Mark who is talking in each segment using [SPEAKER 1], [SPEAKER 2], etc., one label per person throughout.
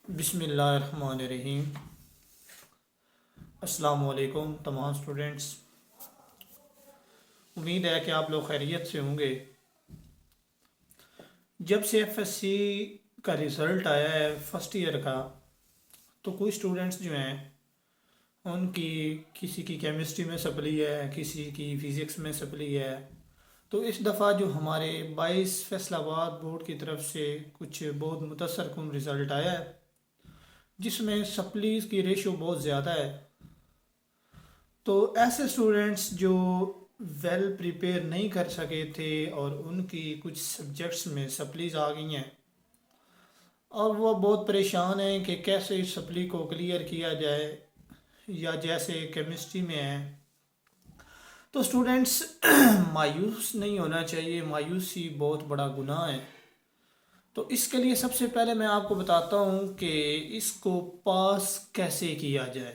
[SPEAKER 1] بسم اللہ الرحمن الرحیم۔ السلام علیکم تمام اسٹوڈنٹس، امید ہے کہ آپ لوگ خیریت سے ہوں گے۔ جب سے ایف ایس سی کا رزلٹ آیا ہے فرسٹ ایئر کا، تو کچھ اسٹوڈنٹس جو ہیں ان کی کسی کی کیمسٹری میں سپلی ہے، کسی کی فزکس میں سپلی ہے۔ تو اس دفعہ جو ہمارے 22 فیصل آباد بورڈ کی طرف سے کچھ بہت متاثر کن رزلٹ آیا ہے، جس میں سپلیز کی ریشو بہت زیادہ ہے۔ تو ایسے اسٹوڈنٹس جو ویل پریپیئر نہیں کر سکے تھے اور ان کی کچھ سبجیکٹس میں سپلیز آ گئی ہیں، اور وہ بہت پریشان ہیں کہ کیسے اس سپلی کو کلیئر کیا جائے، یا جیسے کیمسٹری میں ہے، تو اسٹوڈنٹس مایوس نہیں ہونا چاہیے۔ مایوسی بہت بڑا گناہ ہے۔ تو اس کے لیے سب سے پہلے میں آپ کو بتاتا ہوں کہ اس کو پاس کیسے کیا جائے۔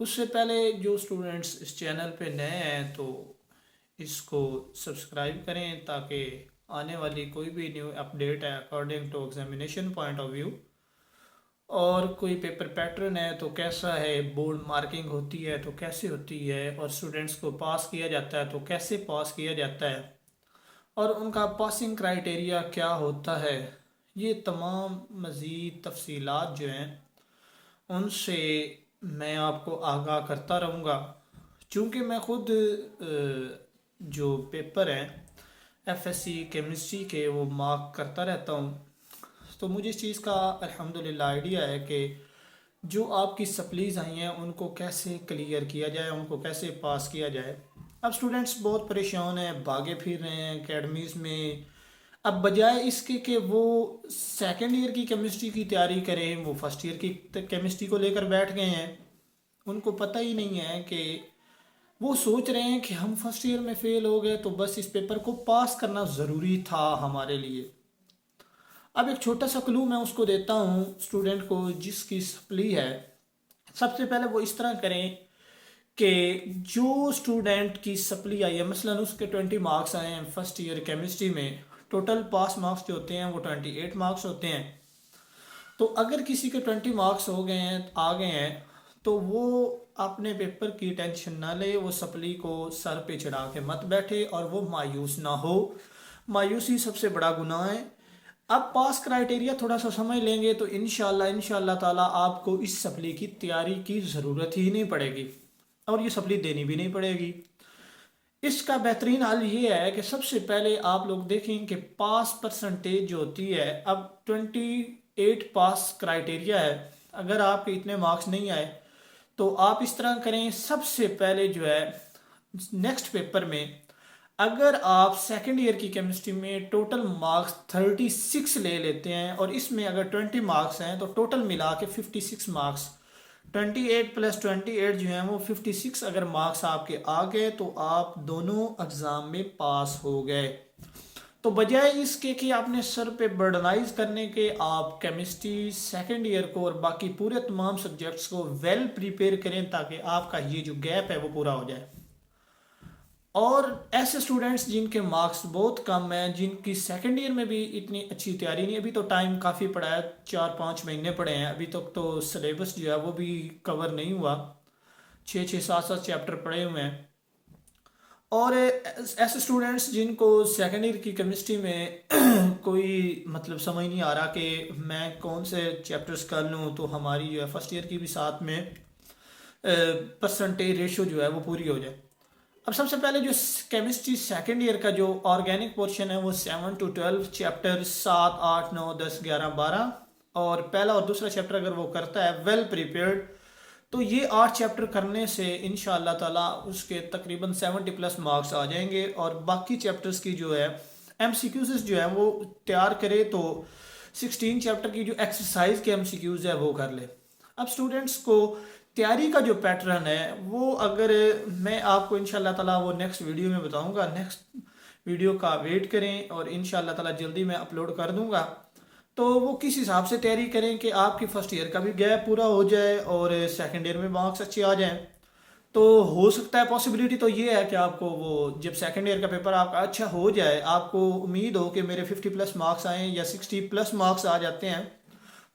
[SPEAKER 1] اس سے پہلے جو اسٹوڈنٹس اس چینل پہ نئے ہیں تو اس کو سبسکرائب کریں، تاکہ آنے والی کوئی بھی نیو اپڈیٹ ہے according to examination point of view, اور کوئی پیپر پیٹرن ہے تو کیسا ہے، بورڈ مارکنگ ہوتی ہے تو کیسے ہوتی ہے، اور اسٹوڈنٹس کو پاس کیا جاتا ہے تو کیسے پاس کیا جاتا ہے، اور ان کا پاسنگ کرائٹیریا کیا ہوتا ہے، یہ تمام مزید تفصیلات جو ہیں ان سے میں آپ کو آگاہ کرتا رہوں گا۔ چونکہ میں خود جو پیپر ہیں ایف ایس سی کیمسٹری کے وہ مارک کرتا رہتا ہوں، تو مجھے اس چیز کا الحمدللہ آئیڈیا ہے کہ جو آپ کی سپلیز آئی ہیں ان کو کیسے کلیئر کیا جائے، ان کو کیسے پاس کیا جائے۔ اب اسٹوڈنٹس بہت پریشان ہیں، بھاگے پھر رہے ہیں اکیڈمیز میں۔ اب بجائے اس کے کہ وہ سیکنڈ ایئر کی کیمسٹری کی تیاری کریں، وہ فرسٹ ایئر کی کیمسٹری کو لے کر بیٹھ گئے ہیں۔ ان کو پتہ ہی نہیں ہے کہ وہ سوچ رہے ہیں کہ ہم فرسٹ ایئر میں فیل ہو گئے تو بس اس پیپر کو پاس کرنا ضروری تھا ہمارے لیے۔ اب ایک چھوٹا سا کلو میں اس کو دیتا ہوں اسٹوڈنٹ کو جس کی سپلی ہے۔ سب سے پہلے وہ اس طرح کریں کہ جو اسٹوڈنٹ کی سپلی آئی ہے، مثلا اس کے 20 مارکس آئے ہیں فرسٹ ایئر کیمسٹری میں، ٹوٹل پاس مارکس جو ہوتے ہیں وہ 28 مارکس ہوتے ہیں۔ تو اگر کسی کے 20 مارکس ہو گئے ہیں، آ گئے ہیں، تو وہ اپنے پیپر کی ٹینشن نہ لے، وہ سپلی کو سر پہ چڑھا کے مت بیٹھے، اور وہ مایوس نہ ہو۔ مایوسی سب سے بڑا گناہ ہے۔ اب پاس کرائٹیریا تھوڑا سا سمجھ لیں گے تو انشاءاللہ تعالیٰ آپ کو اس سپلی کی تیاری کی ضرورت ہی نہیں پڑے گی، اور یہ سپلی دینی بھی نہیں پڑے گی۔ اس کا بہترین حل یہ ہے کہ سب سے پہلے آپ لوگ دیکھیں کہ پاس پرسنٹیج جو ہوتی ہے، اب 28 پاس کرائٹیریا ہے۔ اگر آپ کے اتنے مارکس نہیں آئے تو آپ اس طرح کریں، سب سے پہلے جو ہے نیکسٹ پیپر میں اگر آپ سیکنڈ ایئر کی کیمسٹری میں ٹوٹل مارکس 36 لے لیتے ہیں، اور اس میں اگر 20 مارکس ہیں تو ٹوٹل ملا کے 56 مارکس، 28 پلس 28 جو ہیں وہ 56 اگر مارکس آپ کے آ گئے تو آپ دونوں اگزام میں پاس ہو گئے۔ تو بجائے اس کے کہ آپ نے سر پہ برڈنائز کرنے کے، آپ کیمسٹری سیکنڈ ایئر کو اور باقی پورے تمام سبجیکٹس کو ویل پریپیئر کریں، تاکہ آپ کا یہ جو گیپ ہے وہ پورا ہو جائے۔ اور ایسے اسٹوڈنٹس جن کے مارکس بہت کم ہیں، جن کی سیکنڈ ایئر میں بھی اتنی اچھی تیاری نہیں، ابھی تو ٹائم کافی پڑا ہے، 4-5 مہینے پڑے ہیں، ابھی تک تو سلیبس جو ہے وہ بھی کور نہیں ہوا، 6-7 چیپٹر پڑے ہوئے ہیں۔ اور ایسے اسٹوڈنٹس جن کو سیکنڈ ایئر کی کیمسٹری میں کوئی مطلب سمجھ نہیں آ رہا کہ میں کون سے چیپٹرز کر لوں، تو ہماری جو ہے فرسٹ ایئر کی بھی ساتھ میں پرسنٹیج ریشو جو ہے وہ پوری ہو جائے۔ اب سب سے پہلے جو کیمسٹری سیکنڈ ایئر کا جو آرگینک پورشن ہے وہ 7 to 12 چیپٹر، 7، 8، 9، 10، 11، 12، اور پہلا اور دوسرا چیپٹر اگر وہ کرتا ہے ویل پریپیئرڈ، تو یہ 8 چیپٹر کرنے سے انشاءاللہ تعالیٰ اس کے تقریباً 70+ مارکس آ جائیں گے۔ اور باقی چیپٹرز کی جو ہے ایم سی کیوز جو ہے وہ تیار کرے، تو 16 چیپٹر کی جو ایکسرسائز کے ایم سی کیوز ہے وہ کر لے۔ اب اسٹوڈنٹس کو تیاری کا جو پیٹرن ہے وہ اگر میں آپ کو انشاءاللہ تعالیٰ وہ نیکسٹ ویڈیو میں بتاؤں گا، نیکسٹ ویڈیو کا ویٹ کریں، اور انشاءاللہ تعالیٰ جلدی میں اپلوڈ کر دوں گا۔ تو وہ کس حساب سے تیاری کریں کہ آپ کی فرسٹ ایئر کا بھی گیپ پورا ہو جائے اور سیکنڈ ایئر میں مارکس اچھے آ جائیں۔ تو ہو سکتا ہے پاسبلٹی تو یہ ہے کہ آپ کو وہ جب سیکنڈ ایئر کا پیپر آپ کا اچھا ہو جائے، آپ کو امید ہو کہ میرے 50+ مارکس آئیں یا 60+ مارکس آ جاتے ہیں،